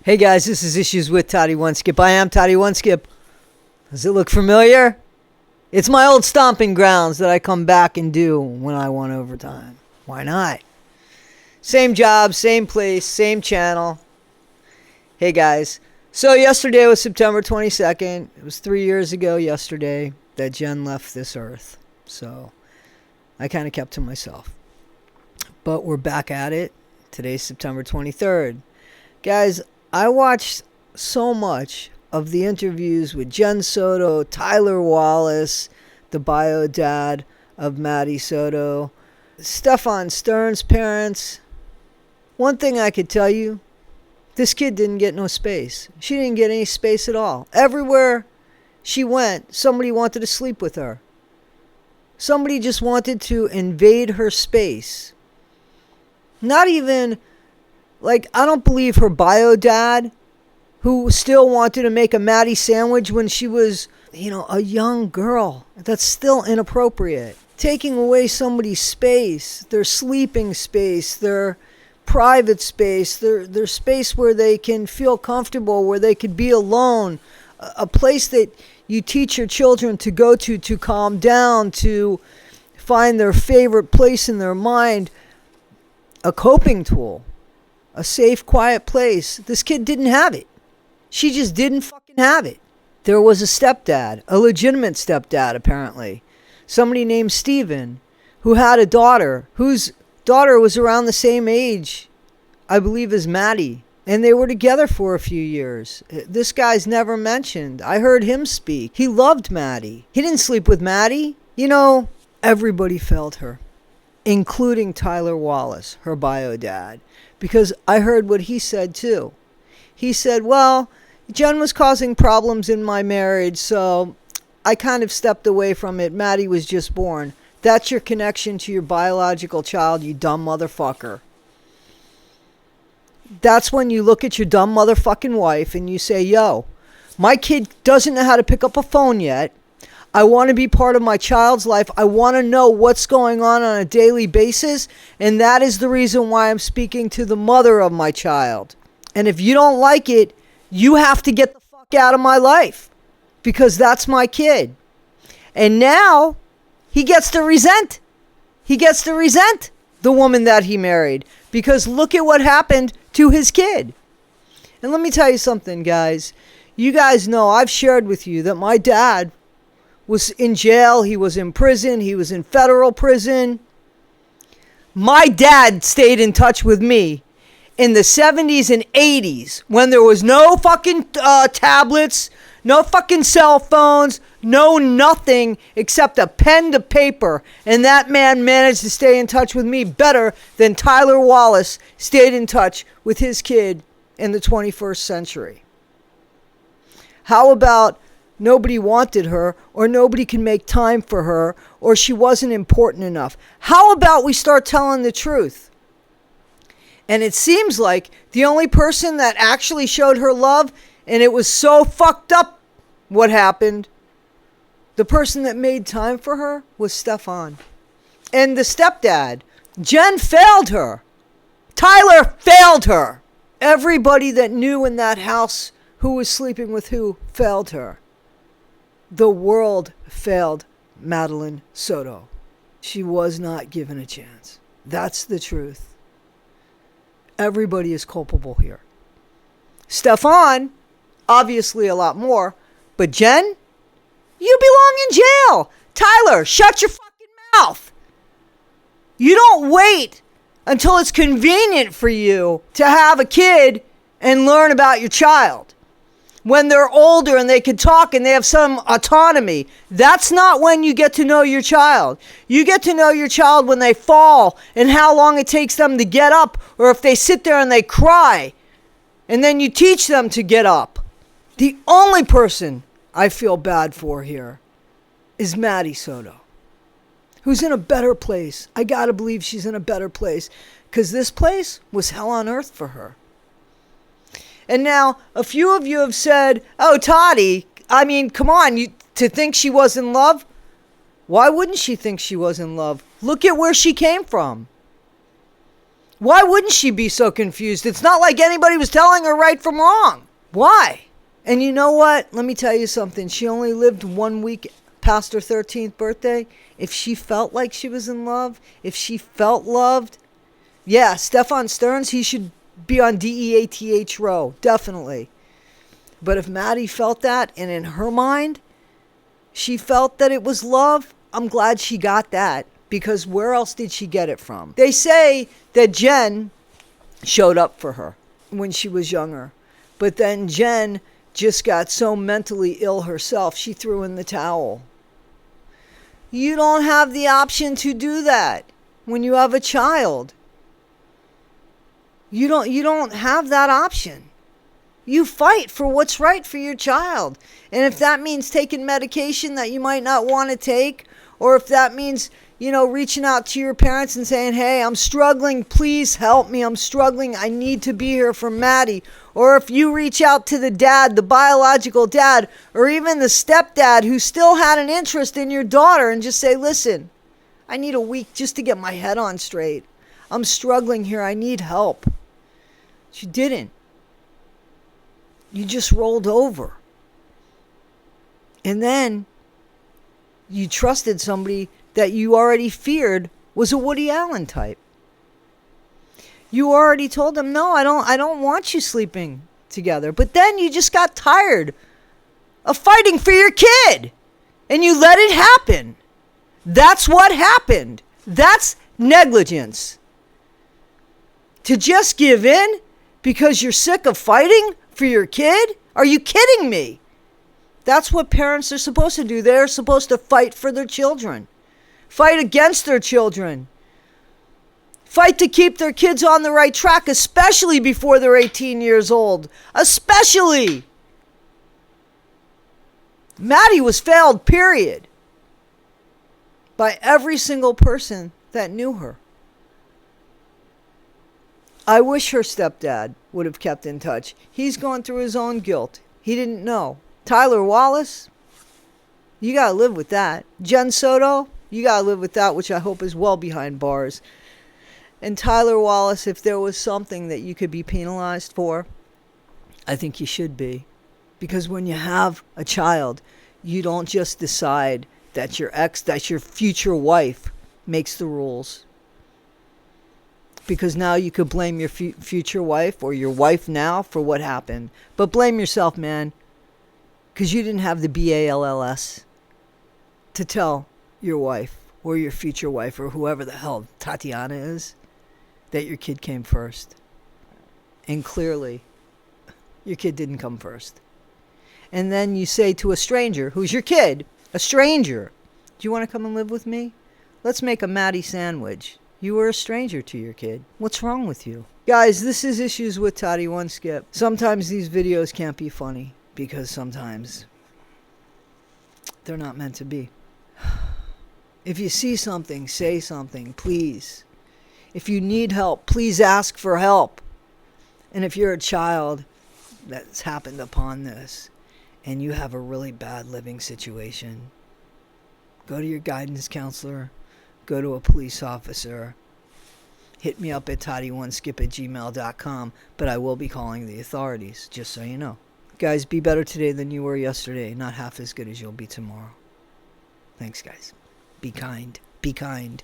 Hey guys, this is Issues with Toddy One Skip. I am Toddy One Skip. Does it look familiar? It's my old stomping grounds that I come back and do when I want overtime. Why not? Same job, same place, same channel. Hey guys, so yesterday was September 22nd. It was 3 years ago yesterday that Jen left this earth. So I kind of kept to myself. But we're back at it. Today's September 23rd. Guys, I watched so much of the interviews with Jen Soto, Tyler Wallace, the bio dad of Maddie Soto, Stefan Stern's parents. One thing I could tell you, this kid didn't get no space. She didn't get any space at all. Everywhere she went, somebody wanted to sleep with her. Somebody just wanted to invade her space. Not even... I don't believe her bio dad, who still wanted to make a Maddie sandwich when she was, a young girl. That's still inappropriate. Taking away somebody's space, their sleeping space, their private space, their space where they can feel comfortable, where they could be alone, a place that you teach your children to go to calm down, to find their favorite place in their mind, a coping tool. A safe, quiet place. This kid didn't have it. She just didn't fucking have it. There was a stepdad, a legitimate stepdad apparently. Somebody named Steven, who had a daughter, whose daughter was around the same age, I believe, as Maddie. And they were together for a few years. This guy's never mentioned. I heard him speak. He loved Maddie. He didn't sleep with Maddie. Everybody failed her, including Tyler Wallace, her bio dad. Because I heard what he said too. He said, well, Jen was causing problems in my marriage, so I kind of stepped away from it. Maddie was just born. That's your connection to your biological child, you dumb motherfucker. That's when you look at your dumb motherfucking wife and you say, yo, my kid doesn't know how to pick up a phone yet. I want to be part of my child's life. I want to know what's going on a daily basis. And that is the reason why I'm speaking to the mother of my child. And if you don't like it, you have to get the fuck out of my life. Because that's my kid. And now he gets to resent. He gets to resent the woman that he married. Because look at what happened to his kid. And let me tell you something, guys. You guys know, I've shared with you that my dad was in jail, he was in prison, he was in federal prison. My dad stayed in touch with me in the 70s and 80s when there was no fucking tablets, no fucking cell phones, no nothing except a pen to paper. And that man managed to stay in touch with me better than Tyler Wallace stayed in touch with his kid in the 21st century. How about nobody wanted her, or nobody can make time for her, or she wasn't important enough? How about we start telling the truth? And it seems like the only person that actually showed her love, and it was so fucked up what happened, the person that made time for her was Stefan. And the stepdad. Jen failed her. Tyler failed her. Everybody that knew in that house who was sleeping with who failed her. The world failed Madeline Soto. She was not given a chance. That's the truth. Everybody is culpable here. Stefan, obviously a lot more. But Jen, you belong in jail. Tyler, shut your fucking mouth. You don't wait until it's convenient for you to have a kid and learn about your child. When they're older and they can talk and they have some autonomy. That's not when you get to know your child. You get to know your child when they fall and how long it takes them to get up, or if they sit there and they cry. And then you teach them to get up. The only person I feel bad for here is Maddie Soto, who's in a better place. I gotta believe she's in a better place, because this place was hell on earth for her. And now, a few of you have said, oh, Toddy, I mean, come on, to think she was in love? Why wouldn't she think she was in love? Look at where she came from. Why wouldn't she be so confused? It's not like anybody was telling her right from wrong. Why? And you know what? Let me tell you something. She only lived 1 week past her 13th birthday. If she felt like she was in love, if she felt loved, yeah, Stefan Stearns, he should be on DEATH row. Definitely. But if Maddie felt that, and in her mind, she felt that it was love, I'm glad she got that. Because where else did she get it from? They say that Jen showed up for her when she was younger. But then Jen just got so mentally ill herself, she threw in the towel. You don't have the option to do that when you have a child. You don't have that option. You fight for what's right for your child. And if that means taking medication that you might not want to take, or if that means, reaching out to your parents and saying, hey, I'm struggling, please help me, I'm struggling, I need to be here for Maddie. Or if you reach out to the dad, the biological dad, or even the stepdad who still had an interest in your daughter and just say, listen, I need a week just to get my head on straight. I'm struggling here, I need help. You didn't. You just rolled over. And then you trusted somebody that you already feared was a Woody Allen type. You already told them, no, I don't want you sleeping together. But then you just got tired of fighting for your kid. And you let it happen. That's what happened. That's negligence. To just give in because you're sick of fighting for your kid? Are you kidding me? That's what parents are supposed to do. They're supposed to fight for their children. Fight against their children. Fight to keep their kids on the right track, especially before they're 18 years old. Especially. Maddie was failed, period. By every single person that knew her. I wish her stepdad would have kept in touch. He's going through his own guilt. He didn't know. Tyler Wallace, you got to live with that. Jen Soto, you got to live with that, which I hope is well behind bars. And Tyler Wallace, if there was something that you could be penalized for, I think you should be. Because when you have a child, you don't just decide that your future wife makes the rules. Because now you could blame your future wife or your wife now for what happened. But blame yourself, man. Because you didn't have the BALLS to tell your wife or your future wife or whoever the hell Tatiana is that your kid came first. And clearly, your kid didn't come first. And then you say to a stranger, who's your kid, a stranger, do you want to come and live with me? Let's make a Maddie sandwich. You were a stranger to your kid. What's wrong with you? Guys, this is Issues with Toddy One Skip. Sometimes these videos can't be funny because sometimes they're not meant to be. If you see something, say something, please. If you need help, please ask for help. And if you're a child that's happened upon this and you have a really bad living situation, go to your guidance counselor. Go to a police officer. Hit me up at toddyonesskip@gmail.com, but I will be calling the authorities, just so you know. Guys, be better today than you were yesterday, not half as good as you'll be tomorrow. Thanks, guys. Be kind. Be kind.